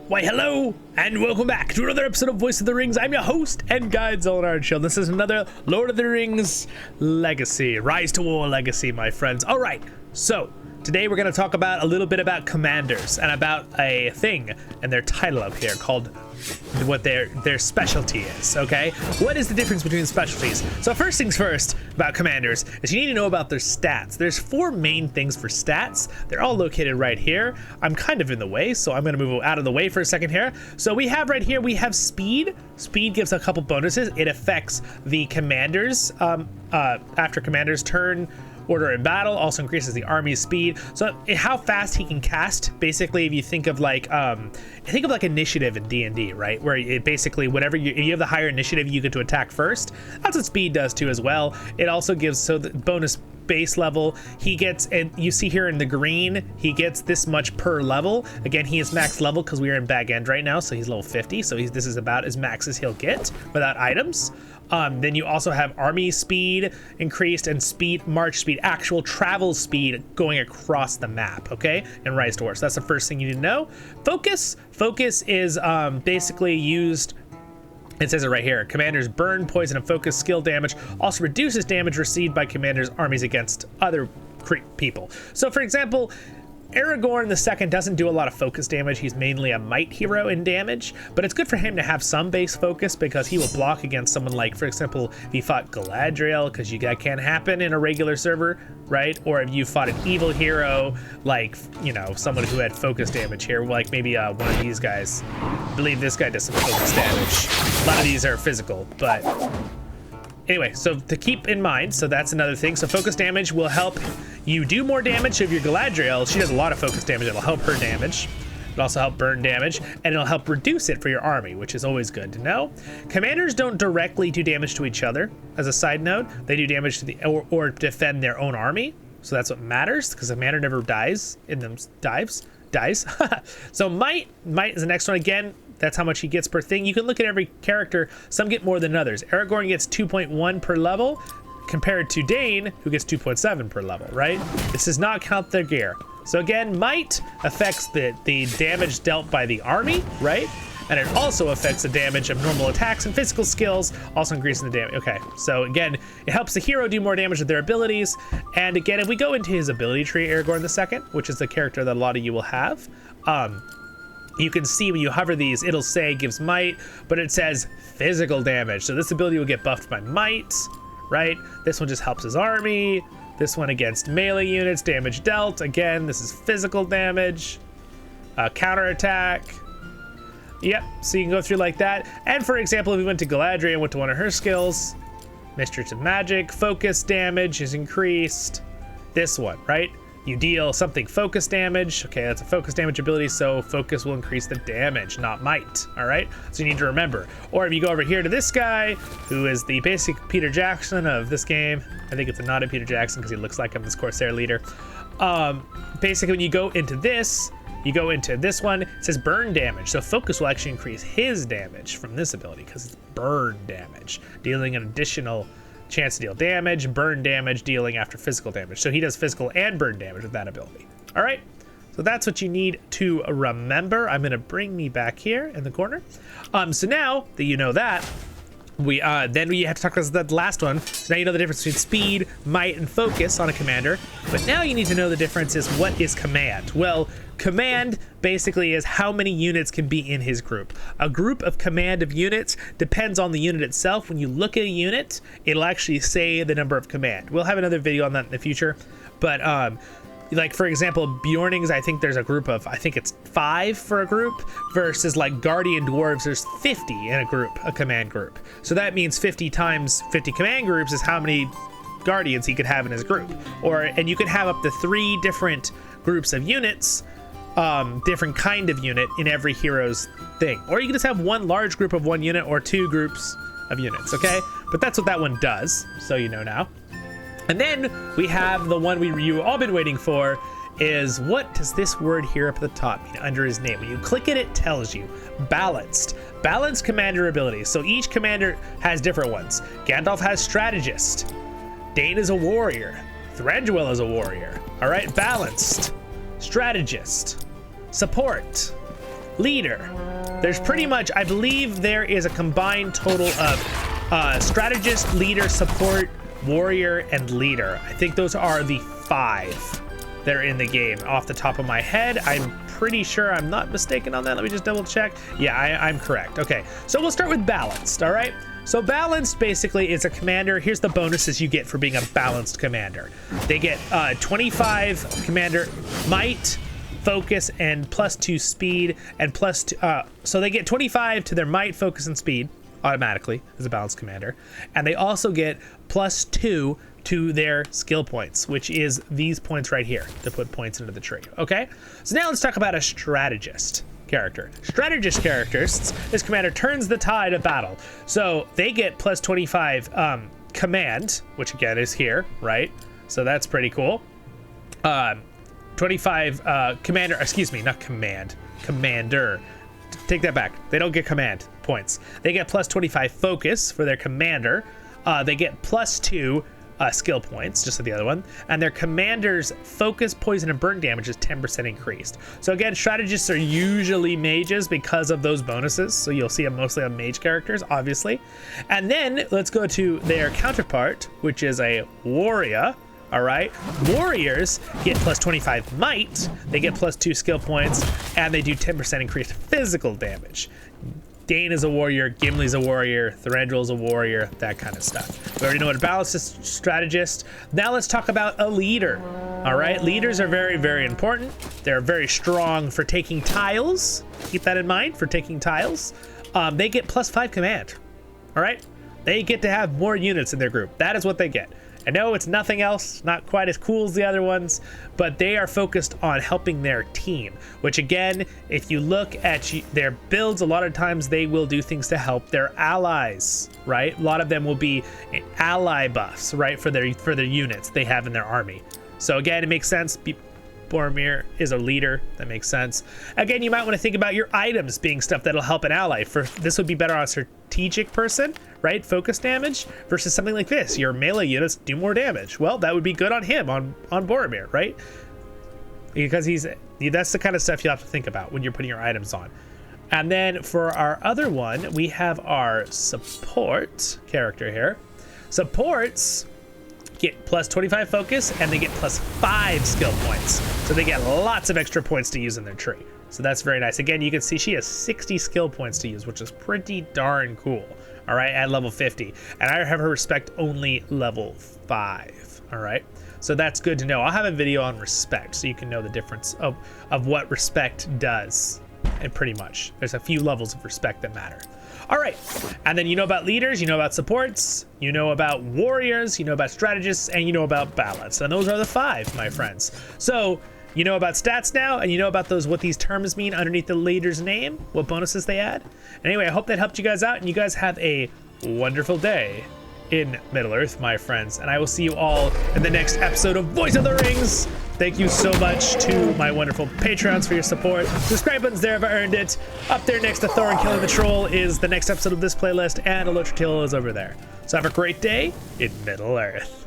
Why, hello, and welcome back to another episode of Voice of the Rings. I'm your host and guide, Zollin Ironshield. This is another Lord of the Rings Legacy, RiseToWar Legacy, my friends. All right, so today we're going to talk about a little bit about commanders and about a thing and their title up here called what their specialty is, okay? What is the difference between specialties? So first things first about commanders is you need to know about their stats. There's four main things for stats. They're all located right here. I'm kind of in the way, so I'm going to move out of the way for a second here. So we have right here, we have speed. Speed gives a couple bonuses. It affects the commanders after commander's turn. Order in battle also increases the army's speed. So how fast he can cast, basically, if you think of like initiative in D&D, right? Where it basically whatever if you have the higher initiative, you get to attack first. That's what speed does too as well. It also gives so the bonus base level he gets, and you see here in the green, he gets this much per level. Again, he is max level because we are in bag end right now, so he's level 50. So this is about as max as he'll get without items. Then you also have army speed increased and speed, march speed, actual travel speed going across the map, okay? And RiseToWar. So that's the first thing you need to know. Focus is basically used. It says it right here. Commanders burn, poison, and focus skill damage. Also reduces damage received by commanders' armies against other people. So for example, Aragorn II doesn't do a lot of focus damage. He's mainly a might hero in damage, but it's good for him to have some base focus because he will block against someone like, for example, if he fought Galadriel, because that can't happen in a regular server, right? Or if you fought an evil hero, like, you know, someone who had focus damage here, like maybe one of these guys. I believe this guy does some focus damage. A lot of these are physical, but anyway, so to keep in mind, so that's another thing. So focus damage will help you do more damage. So if you're Galadriel, she does a lot of focus damage. It'll help her damage. It'll also help burn damage, and it'll help reduce it for your army, which is always good to know. Commanders don't directly do damage to each other. As a side note, they do damage to the or defend their own army. So that's what matters, because the commander never dies in them dies. So might is the next one. Again, that's how much he gets per thing. You can look at every character. Some get more than others. Aragorn gets 2.1 per level compared to Dane, who gets 2.7 per level, right? This does not count their gear. So again, might affects the damage dealt by the army, right? And it also affects the damage of normal attacks and physical skills, also increasing the damage. Okay, so again, it helps the hero do more damage with their abilities. And again, if we go into his ability tree, Aragorn II, which is the character that a lot of you will have, you can see when you hover these, it'll say gives might, but it says physical damage. So this ability will get buffed by might, right? This one just helps his army. This one against melee units, damage dealt. Again, this is physical damage, counterattack. Yep, so you can go through like that. And for example, if we went to Galadriel and went to one of her skills, Mistress of Magic, focus damage is increased. This one, right? You deal something focus damage. Okay, that's a focus damage ability, so focus will increase the damage, not might, all right? So you need to remember. Or if you go over here to this guy, who is the basic Peter Jackson of this game. I think it's a nod at Peter Jackson because he looks like him, this Corsair leader. Basically, when you go into this, one, it says burn damage. So focus will actually increase his damage from this ability because it's burn damage, dealing an additional chance to deal damage, burn damage, dealing after physical damage. So he does physical and burn damage with that ability. All right, so that's what you need to remember. I'm gonna bring me back here in the corner. So now that you know that, then we have to talk about the last one. So now you know the difference between speed, might, and focus on a commander. But now you need to know the difference is what is command. Well, command basically is how many units can be in his group. A group of command of units depends on the unit itself. When you look at a unit, it'll actually say the number of command. We'll have another video on that in the future. But like for example, Bjornings, I think there's a group of, I think it's 5 for a group, versus like Guardian Dwarves, there's 50 in a group, a command group. So that means 50 times 50 command groups is how many Guardians he could have in his group. And you could have up to 3 different groups of units, different kind of unit in every hero's thing. Or you can just have one large group of one unit or 2 groups of units, okay? But that's what that one does, so you know now. And then we have the one you've all been waiting for, is what does this word here up at the top mean under his name? When you click it, it tells you balanced. Balanced commander abilities. So each commander has different ones. Gandalf has strategist. Dane is a warrior. Thranduil is a warrior. All right, balanced. Strategist. Support. leader. There's pretty much, I believe there is a combined total of strategist, leader, support, warrior, and leader. I think those are the 5 that are in the game off the top of my head. I'm pretty sure I'm not mistaken on that. Let me just double check. Yeah, I'm correct. Okay, so we'll start with balanced, all right? So balanced basically is a commander. Here's the bonuses you get for being a balanced commander. They get 25 commander might, focus, and +2 speed, and so they get 25 to their might, focus, and speed automatically as a balanced commander. And they also get +2 to their skill points, which is these points right here to put points into the tree. Okay, so now let's talk about a strategist character. Strategist characters, this commander turns the tide of battle. So they get +25 command, which again is here, right? So that's pretty cool. 25 commander, excuse me, not command, commander. Take that back. They don't get command points. They get +25 focus for their commander. They get +2 skill points, just like the other one, and their commander's focus, poison, and burn damage is 10% increased. So again, strategists are usually mages because of those bonuses, so you'll see them mostly on mage characters, obviously. And then let's go to their counterpart, which is a warrior. All right, warriors get +25 might, they get +2 skill points, and they do 10% increased physical damage. Dane is a warrior, Gimli's a warrior, Thranduil's a warrior, that kind of stuff. We already know what a balanced strategist. Now let's talk about a leader. All right, leaders are very, very important. They're very strong for taking tiles. Keep that in mind, for taking tiles. They get +5 command. All right, they get to have more units in their group. That is what they get. I know it's nothing else, not quite as cool as the other ones, but they are focused on helping their team, which again, if you look at their builds, a lot of times they will do things to help their allies, right? A lot of them will be ally buffs, right, for their units they have in their army. So again, it makes sense. Boromir is a leader. That makes sense. Again, you might want to think about your items being stuff that'll help an ally. This would be better on a strategic person, right? Focus damage versus something like this. Your melee units do more damage. Well, that would be good on him, on Boromir, right? Because that's the kind of stuff you have to think about when you're putting your items on. And then for our other one, we have our support character here. Supports get +25 focus, and they get +5 skill points. So they get lots of extra points to use in their tree. So that's very nice. Again, you can see she has 60 skill points to use, which is pretty darn cool. All right, at level 50. And I have her respect only level 5. All right, so that's good to know. I'll have a video on respect so you can know the difference of what respect does. And pretty much, there's a few levels of respect that matter. All right, and then you know about leaders, you know about supports, you know about warriors, you know about strategists, and you know about balance. And those are the 5, my friends. So you know about stats now, and you know about what these terms mean underneath the leader's name, what bonuses they add. Anyway, I hope that helped you guys out, and you guys have a wonderful day in Middle-earth, my friends. And I will see you all in the next episode of Voice of the Rings. Thank you so much to my wonderful Patreons for your support. Subscribe button's there if I earned it. Up there next to Thorin killing the troll is the next episode of this playlist, and a LOTR is over there. So have a great day in Middle-earth.